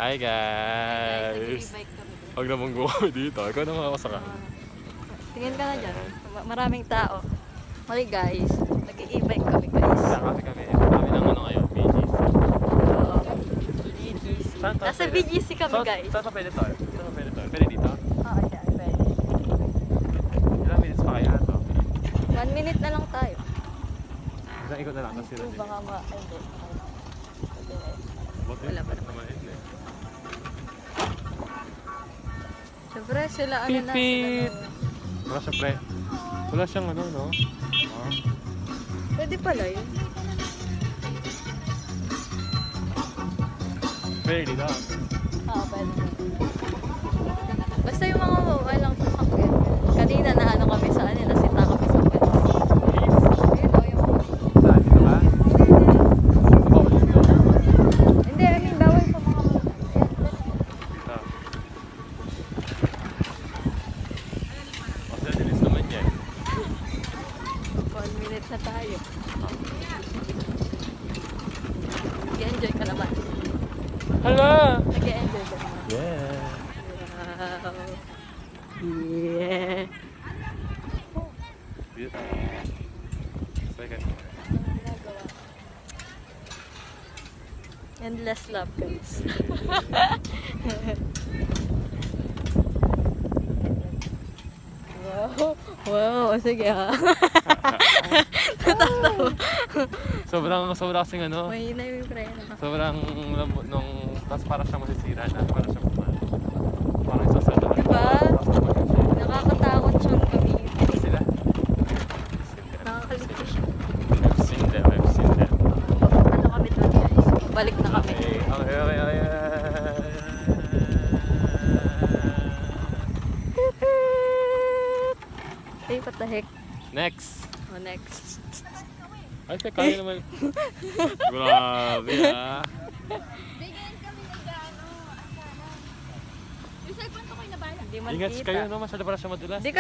Hi guys! Nag-e-bike kami. Huwag naman kami dito. Ikaw na makakasakay. Tingin ka na dyan. Maraming tao. Okay guys, nag-e-bike kami guys. Kasi kami ng ano ngayon, BGC. Oo. BGC. Saan to? Nasa BGC kami guys. Saan pa pwede to? Saan pa pwede to? Pwede dito? Oo, dyan. Pwede. Ilang minutes pa kaya to? 1 minute na lang tayo. Isang ikot na lang. Tapos sila Baka hindi. Wala pa naman. Siyempre sila ano na. Pipit! Sila Wala siya pre. Wala siyang ano, no? pwede pala yun. Pwede dito. Oo, pwede. Basta yung mga walang sasakyan. Kanina na ano kami sa ano, nasita kami sa pwede. Ayun o, yung... Saan? Dito ba? Bawal dito. Hindi, I mean, bawal pa mga... Dito. Kasi dilis naman yan. 1 minute na tayo. Nag-enjoy ka naman. Hala! Nag-enjoy ka naman. Yeah! Wow. Yeah. Second. Endless love, guys. Wow. Wow. Sige ha. Natatawa. Sobrang kasing ano. Mahina yung preno. Sobrang lambot nung... Tapos para siyang masisira na. Para siyang kumano. Parang isasalot. Diba? Nakakatakot siyang gamitin. Sila? Nakakalito siya. I've seen them. I've seen them. Ano kami doon, guys? Balik na kami. Okay. Hey, what the heck? Next! Oh, next. Ay, kaya naman. Grabe ah. Bigyan kami ng gano, asana. Yung cellphone ko kayo nabala. Hindi man Ingat kita. kayo, no? Masyado para siya madulas. Di kayo